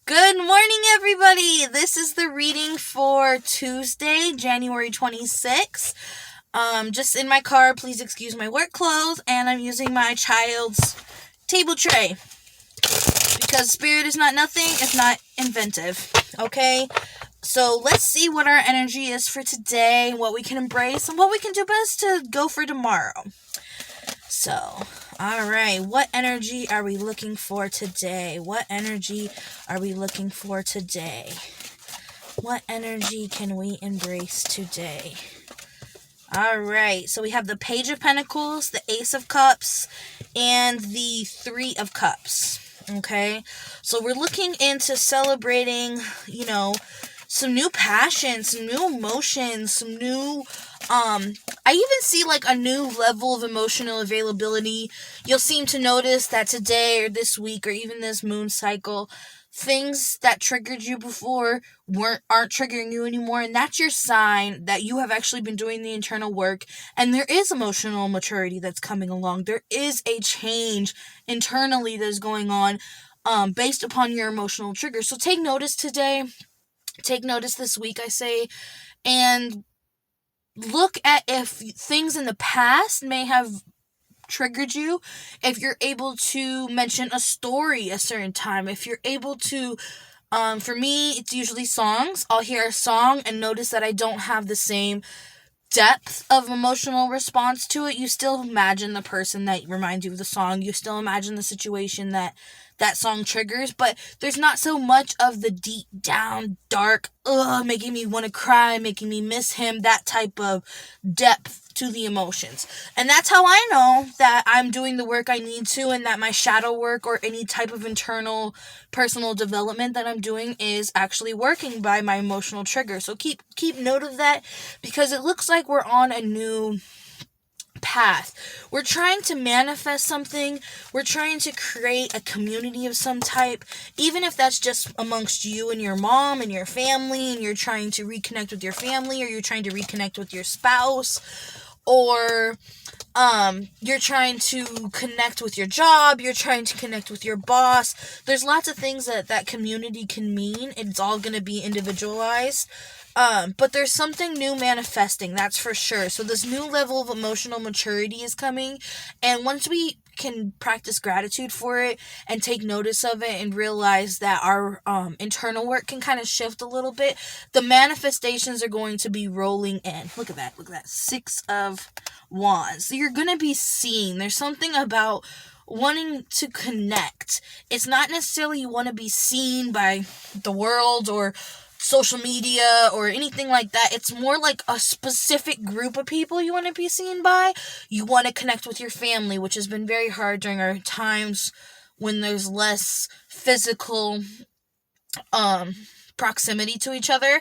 Good morning, everybody. This is the reading for Tuesday, January 26th. Just in my car, please excuse my work clothes, and I'm using my child's table tray because spirit is not nothing, it's not inventive. Okay? So let's see what our energy is for today, what we can embrace, and what we can do best to go for tomorrow. So, alright, what energy are we looking for today? What energy are we looking for today? What energy can we embrace today? Alright, so we have the Page of Pentacles, the Ace of Cups, and the Three of Cups. Okay, so we're looking into celebrating, some new passion, some new emotions, some new I even see like a new level of emotional availability. You'll seem to notice that today or this week or even this moon cycle, things that triggered you before aren't triggering you anymore, and that's your sign that you have actually been doing the internal work, and there is emotional maturity that's coming along. There is a change internally that is going on based upon your emotional triggers. So take notice today, take notice this week, I say, and look at if things in the past may have triggered you, if you're able to mention a story a certain time, if you're able to for me, it's usually songs. I'll hear a song and notice that I don't have the same depth of emotional response to it. You still imagine the person that reminds you of the song. You still imagine the situation that song triggers, but there's not so much of the deep down, dark, making me want to cry, making me miss him, that type of depth to the emotions. And that's how I know that I'm doing the work I need to, and that my shadow work or any type of internal personal development that I'm doing is actually working by my emotional trigger. So keep note of that, because it looks like we're on a new path. We're trying to manifest something. We're trying to create a community of some type, even if that's just amongst you and your mom and your family, and you're trying to reconnect with your family, or you're trying to reconnect with your spouse, or you're trying to connect with your job, you're trying to connect with your boss. There's lots of things that community can mean. It's all going to be individualized. But there's something new manifesting, that's for sure. So this new level of emotional maturity is coming, and once we can practice gratitude for it and take notice of it and realize that our internal work can kind of shift a little bit, the manifestations are going to be rolling in. Look at that. Six of Wands. So you're going to be seen. There's something about wanting to connect. It's not necessarily you want to be seen by the world or social media or anything like that. It's more like a specific group of people you want to be seen by. You want to connect with your family, which has been very hard during our times when there's less physical proximity to each other.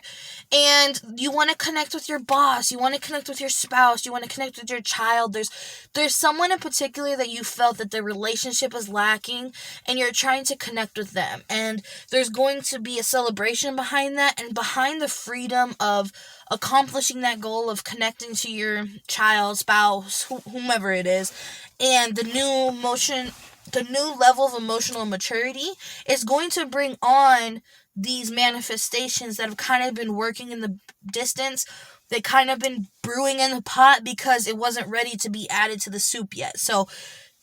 And you want to connect with your boss, you want to connect with your spouse, you want to connect with your child. There's someone in particular that you felt that the relationship is lacking, and you're trying to connect with them, and there's going to be a celebration behind that, and behind the freedom of accomplishing that goal of connecting to your child, spouse, whomever it is. And the new level of emotional maturity is going to bring on these manifestations that have kind of been working in the distance. They kind of been brewing in the pot because it wasn't ready to be added to the soup yet. So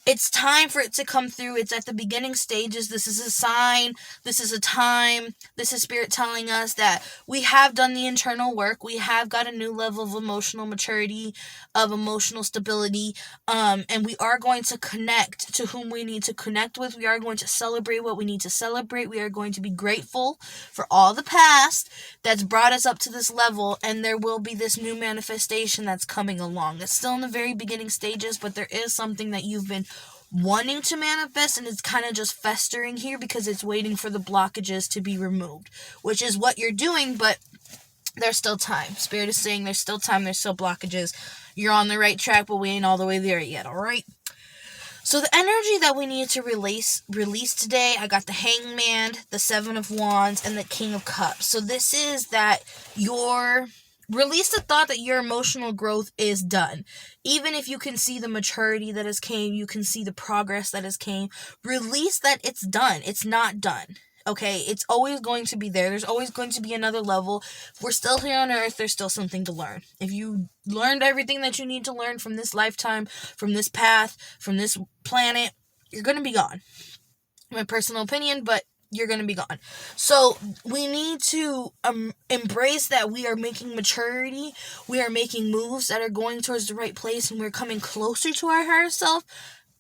it's time for it to come through. It's at the beginning stages. This is a sign. This is a time. This is Spirit telling us that we have done the internal work. We have got a new level of emotional maturity, of emotional stability, and we are going to connect to whom we need to connect with. We are going to celebrate what we need to celebrate. We are going to be grateful for all the past that's brought us up to this level, and there will be this new manifestation that's coming along. It's still in the very beginning stages, but there is something that you've been wanting to manifest, and it's kind of just festering here because it's waiting for the blockages to be removed, which is what you're doing. But there's still time. Spirit is saying there's still time, there's still blockages. You're on the right track, but we ain't all the way there yet. All right, so the energy that we need to release today, I got the Hangman, the Seven of Wands, and the King of Cups. So this is that release the thought that your emotional growth is done. Even if you can see the maturity that has came, you can see the progress that has came, release that it's done. It's not done. Okay, it's always going to be there. There's always going to be another level. If we're still here on Earth, there's still something to learn. If you learned everything that you need to learn from this lifetime, from this path, from this planet, you're going to be gone. My personal opinion, but you're going to be gone. So we need to embrace that we are making maturity. We are making moves that are going towards the right place, and we're coming closer to our higher self.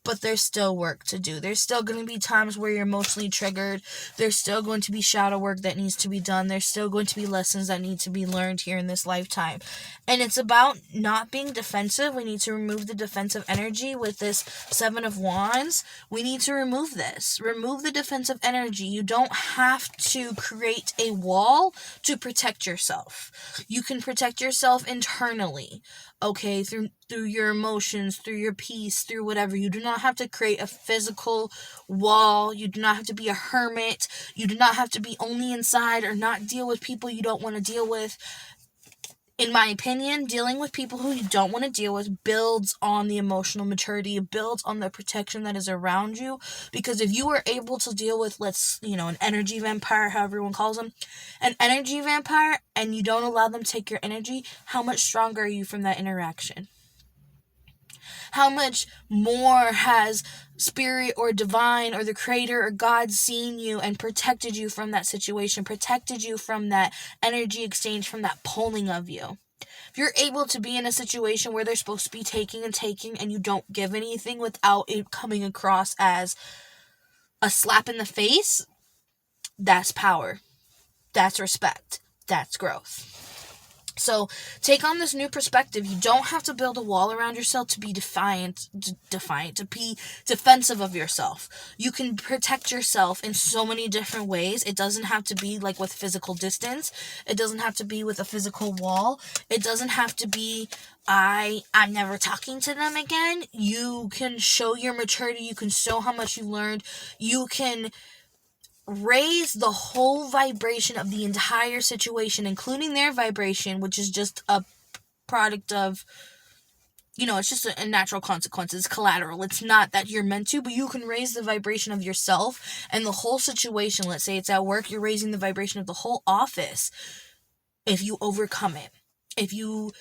But there's still work to do. There's still going to be times where you're emotionally triggered. There's still going to be shadow work that needs to be done. There's still going to be lessons that need to be learned here in this lifetime. And it's about not being defensive. We need to remove the defensive energy with this Seven of Wands. We need to remove this. Remove the defensive energy. You don't have to create a wall to protect yourself. You can protect yourself internally. Okay, through your emotions, through your peace, through whatever. You do not have to create a physical wall. You do not have to be a hermit. You do not have to be only inside or not deal with people you don't want to deal with. In my opinion, dealing with people who you don't want to deal with builds on the emotional maturity. It builds on the protection that is around you. Because if you are able to deal with, an energy vampire, however everyone calls them, an energy vampire, and you don't allow them to take your energy, how much stronger are you from that interaction? How much more has spirit or divine or the creator or God seen you and protected you from that situation, protected you from that energy exchange, from that pulling of you? If you're able to be in a situation where they're supposed to be taking and you don't give anything without it coming across as a slap in the face, that's power. That's respect. That's growth. So take on this new perspective. You don't have to build a wall around yourself to be defiant, to be defensive of yourself. You can protect yourself in so many different ways. It doesn't have to be like with physical distance. It doesn't have to be with a physical wall. It doesn't have to be, I'm never talking to them again. You can show your maturity. You can show how much you learned. You can raise the whole vibration of the entire situation, including their vibration, which is just a product of, it's just a natural consequence. It's collateral. It's not that you're meant to, but you can raise the vibration of yourself and the whole situation. Let's say it's at work, you're raising the vibration of the whole office if you overcome it. If you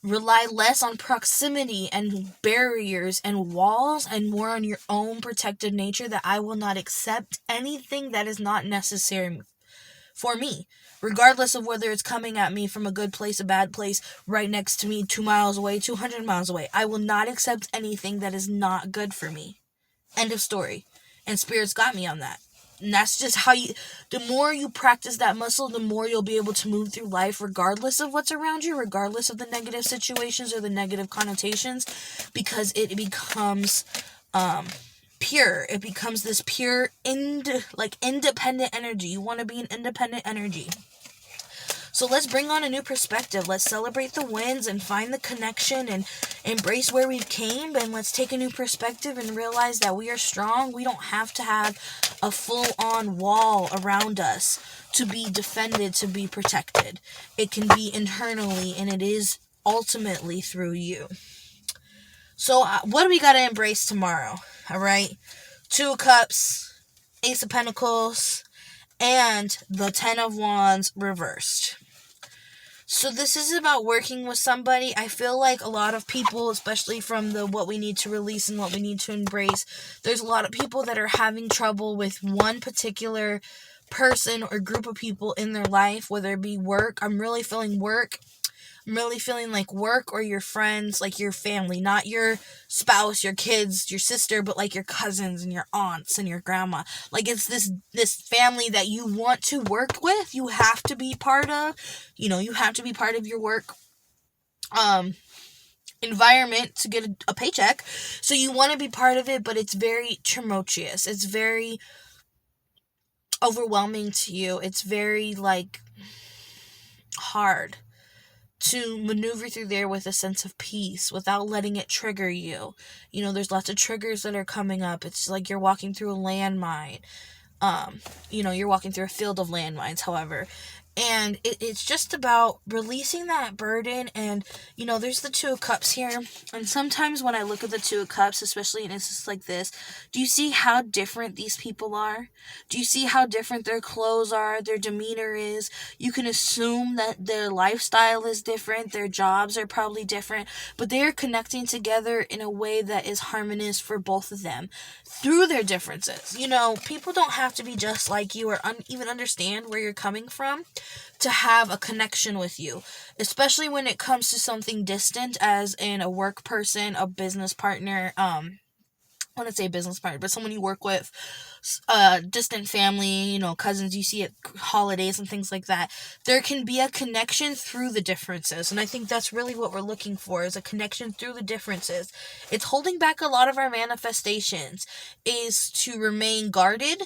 rely less on proximity and barriers and walls and more on your own protective nature, that I will not accept anything that is not necessary for me, regardless of whether it's coming at me from a good place, a bad place, right next to me, 2 miles away, 200 miles away. I will not accept anything that is not good for me. End of story. And Spirit's got me on that. And that's just how the more you practice that muscle, the more you'll be able to move through life regardless of what's around you, regardless of the negative situations or the negative connotations, because it becomes pure. It becomes this pure, independent energy. You want to be an independent energy. So let's bring on a new perspective. Let's celebrate the wins and find the connection and embrace where we came. And let's take a new perspective and realize that we are strong. We don't have to have a full-on wall around us to be defended, to be protected. It can be internally, and it is ultimately through you. So what do we got to embrace tomorrow? All right. 2 of Cups, Ace of Pentacles, and the 10 of Wands reversed. So this is about working with somebody. I feel like a lot of people, especially from the what we need to release and what we need to embrace, there's a lot of people that are having trouble with one particular person or group of people in their life, whether it be work. I'm really feeling work. I'm really feeling like work, or your friends, like your family, not your spouse, your kids, your sister, but like your cousins and your aunts and your grandma. Like it's this family that you want to work with. You have to be part of, you have to be part of your work environment to get a paycheck. So you want to be part of it, but it's very tumultuous. It's very overwhelming to you. It's very hard to maneuver through there with a sense of peace without letting it trigger you. There's lots of triggers that are coming up. It's like you're walking through a landmine. You're walking through a field of landmines, however. And it's just about releasing that burden. And, there's the Two of Cups here. And sometimes when I look at the Two of Cups, especially in instances like this, do you see how different these people are? Do you see how different their clothes are, their demeanor is? You can assume that their lifestyle is different, their jobs are probably different, but they are connecting together in a way that is harmonious for both of them through their differences. People don't have to be just like you or even understand where you're coming from to have a connection with you, especially when it comes to something distant, as in a work person, a business partner, I want to say business partner, but someone you work with, distant family, cousins you see at holidays and things like that. There can be a connection through the differences, and I think that's really what we're looking for, is a connection through the differences. It's holding back a lot of our manifestations, is to remain guarded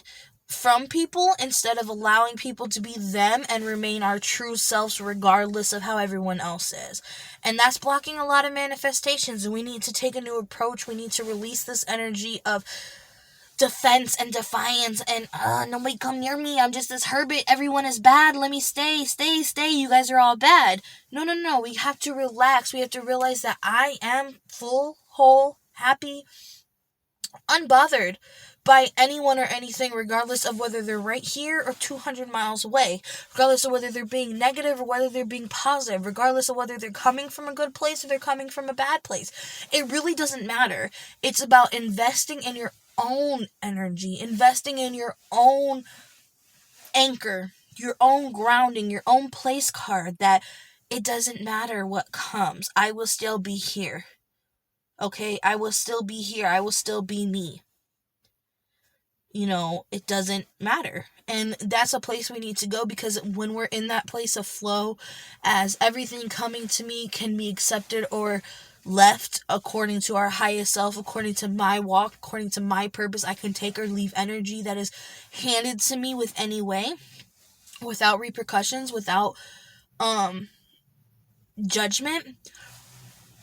from people instead of allowing people to be them and remain our true selves regardless of how everyone else is. And that's blocking a lot of manifestations, and we need to take a new approach. We need to release this energy of defense and defiance and nobody come near me, I'm just this hermit, everyone is bad, let me stay, you guys are all bad. No, we have to relax. We have to realize that I am full, whole, happy, unbothered by anyone or anything, regardless of whether they're right here or 200 miles away, regardless of whether they're being negative or whether they're being positive, regardless of whether they're coming from a good place or they're coming from a bad place. It really doesn't matter. It's about investing in your own energy, investing in your own anchor, your own grounding, your own place card, that it doesn't matter what comes. I will still be here. Okay? I will still be here. I will still be me. It doesn't matter. And that's a place we need to go, because when we're in that place of flow, as everything coming to me can be accepted or left according to our highest self, according to my walk, according to my purpose, I can take or leave energy that is handed to me with any way, without repercussions, without judgment.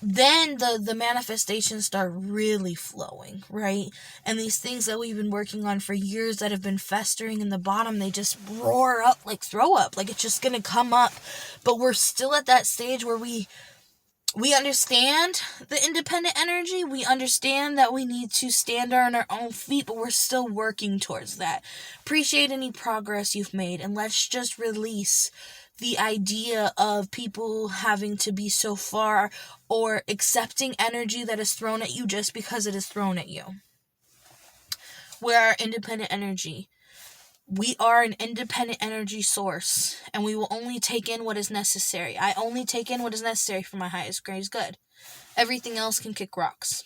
Then the manifestations start really flowing, right? And these things that we've been working on for years that have been festering in the bottom, they just roar up like throw up, like it's just gonna come up. But we're still at that stage where we understand the independent energy. We understand that we need to stand on our own feet, but we're still working towards that. Appreciate any progress you've made, and let's just release the idea of people having to be so far, or accepting energy that is thrown at you just because it is thrown at you. We're our independent energy. We are an independent energy source, and we will only take in what is necessary. I only take in what is necessary for my highest greatest good. Everything else can kick rocks.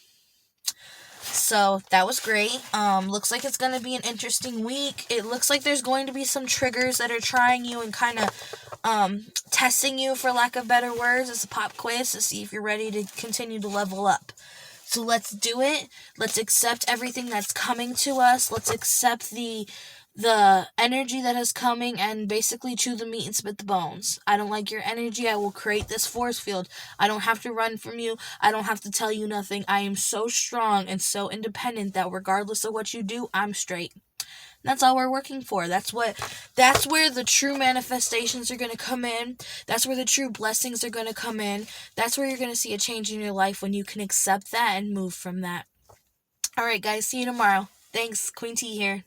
So that was great. Looks like it's going to be an interesting week. It looks like there's going to be some triggers that are trying you and kind of testing you, for lack of better words. It's a pop quiz to see if you're ready to continue to level up. So let's do it. Let's accept everything that's coming to us. Let's accept the energy that is coming, and basically chew the meat and spit the bones. I don't like your energy. I will create this force field. I don't have to run from you. I don't have to tell you nothing. I am so strong and so independent that regardless of what you do, I'm straight. That's all we're working for. That's where the true manifestations are going to come in. That's where the true blessings are going to come in. That's where you're going to see a change in your life, when you can accept that and move from that. All right, guys. See you tomorrow. Thanks. Queen T here.